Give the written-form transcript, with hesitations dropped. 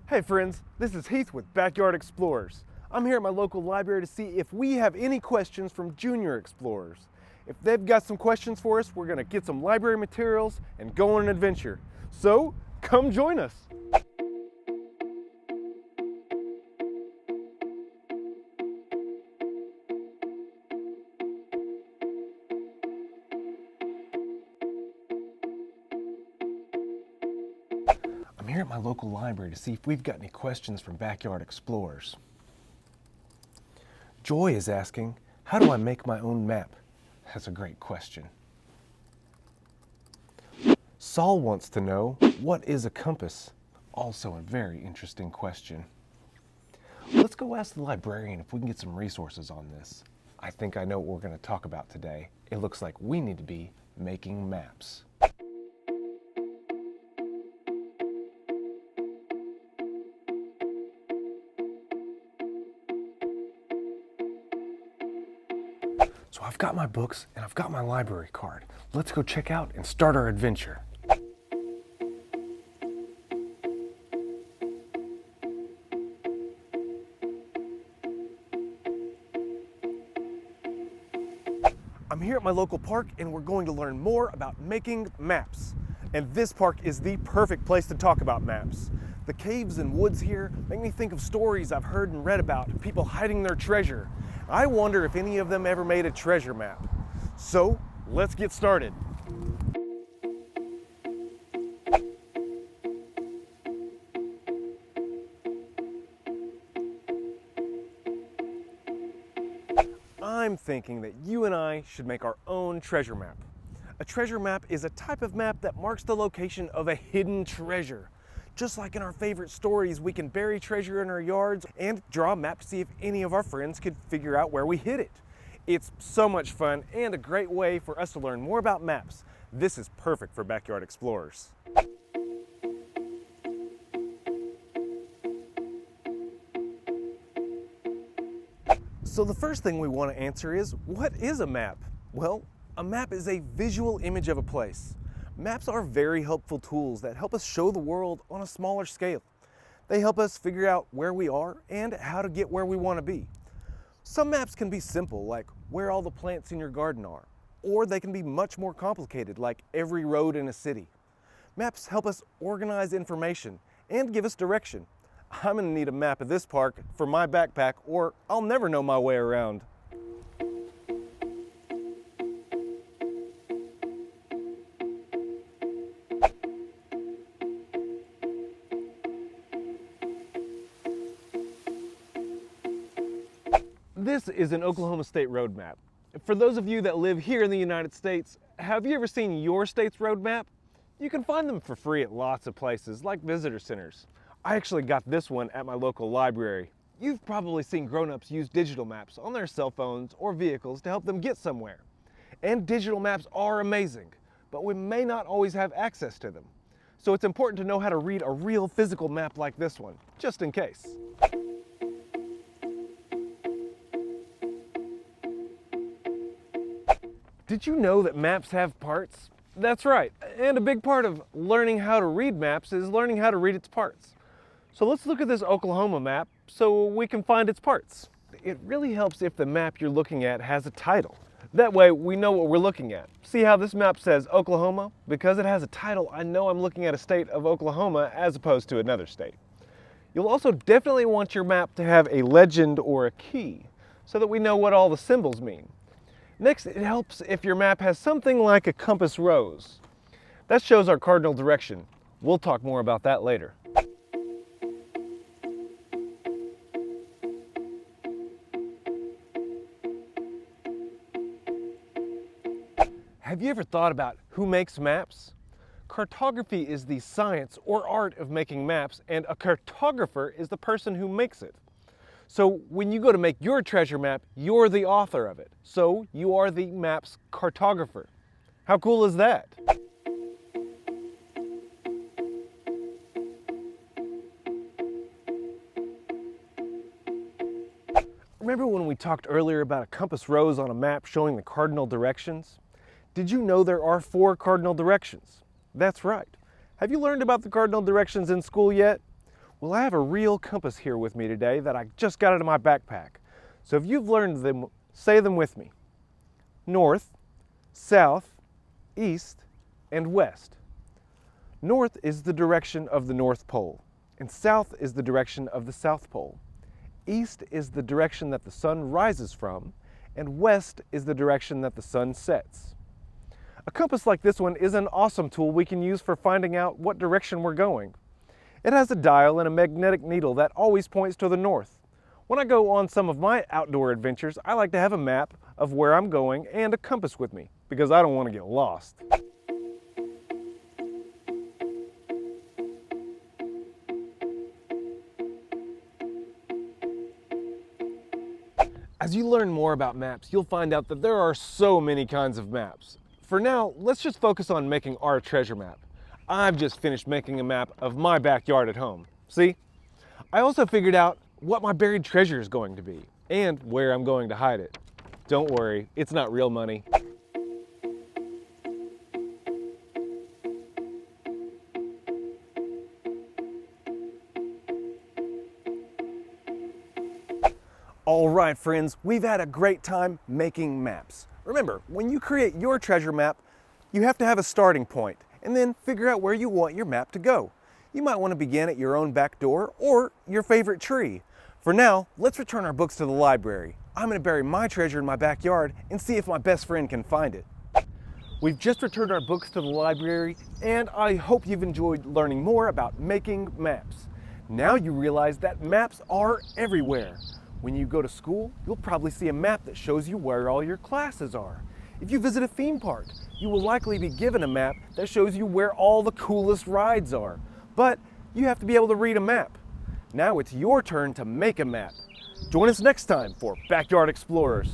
Hey friends, this is Heath with Backyard Explorers. I'm here at my local library to see if we have any questions from junior explorers. If they've got some questions for us, we're going to get some library materials and go on an adventure. So, come join us. I'm here at my local library to see if we've got any questions from Backyard Explorers. Joy is asking, how do I make my own map? That's a great question. Saul wants to know, what is a compass? Also a very interesting question. Let's go ask the librarian if we can get some resources on this. I think I know what we're going to talk about today. It looks like we need to be making maps. So I've got my books and I've got my library card. Let's go check out and start our adventure. I'm here at my local park and we're going to learn more about making maps. And this park is the perfect place to talk about maps. The caves and woods here make me think of stories I've heard and read about people hiding their treasure. I wonder if any of them ever made a treasure map. So, let's get started. I'm thinking that you and I should make our own treasure map. A treasure map is a type of map that marks the location of a hidden treasure. Just like in our favorite stories, we can bury treasure in our yards and draw a map to see if any of our friends could figure out where we hid it. It's so much fun and a great way for us to learn more about maps. This is perfect for backyard explorers. So the first thing we want to answer is, what is a map? Well, a map is a visual image of a place. Maps are very helpful tools that help us show the world on a smaller scale. They help us figure out where we are and how to get where we want to be. Some maps can be simple, like where all the plants in your garden are, or they can be much more complicated, like every road in a city. Maps help us organize information and give us direction. I'm going to need a map of this park for my backpack, or I'll never know my way around. This is an Oklahoma State road map. For those of you that live here in the United States, have you ever seen your state's road map? You can find them for free at lots of places, like visitor centers. I actually got this one at my local library. You've probably seen grown-ups use digital maps on their cell phones or vehicles to help them get somewhere. And digital maps are amazing, but we may not always have access to them. So it's important to know how to read a real physical map like this one, just in case. Did you know that maps have parts? That's right, and a big part of learning how to read maps is learning how to read its parts. So let's look at this Oklahoma map so we can find its parts. It really helps if the map you're looking at has a title. That way we know what we're looking at. See how this map says Oklahoma? Because it has a title, I know I'm looking at a state of Oklahoma as opposed to another state. You'll also definitely want your map to have a legend or a key so that we know what all the symbols mean. Next, it helps if your map has something like a compass rose. That shows our cardinal direction. We'll talk more about that later. Have you ever thought about who makes maps? Cartography is the science or art of making maps, and a cartographer is the person who makes it. So when you go to make your treasure map, you're the author of it. So you are the map's cartographer. How cool is that? Remember when we talked earlier about a compass rose on a map showing the cardinal directions? Did you know there are 4 cardinal directions? That's right. Have you learned about the cardinal directions in school yet? Well, I have a real compass here with me today that I just got out of my backpack. So if you've learned them, say them with me. North, south, east, and west. North is the direction of the North Pole, and south is the direction of the South Pole. East is the direction that the sun rises from, and west is the direction that the sun sets. A compass like this one is an awesome tool we can use for finding out what direction we're going. It has a dial and a magnetic needle that always points to the north. When I go on some of my outdoor adventures, I like to have a map of where I'm going and a compass with me because I don't want to get lost. As you learn more about maps, you'll find out that there are so many kinds of maps. For now, let's just focus on making our treasure map. I've just finished making a map of my backyard at home. See? I also figured out what my buried treasure is going to be and where I'm going to hide it. Don't worry, it's not real money. All right, friends, we've had a great time making maps. Remember, when you create your treasure map, you have to have a starting point and then figure out where you want your map to go. You might want to begin at your own back door or your favorite tree. For now, let's return our books to the library. I'm going to bury my treasure in my backyard and see if my best friend can find it. We've just returned our books to the library, and I hope you've enjoyed learning more about making maps. Now you realize that maps are everywhere. When you go to school, you'll probably see a map that shows you where all your classes are. If you visit a theme park, you will likely be given a map that shows you where all the coolest rides are. But you have to be able to read a map. Now it's your turn to make a map. Join us next time for Backyard Explorers.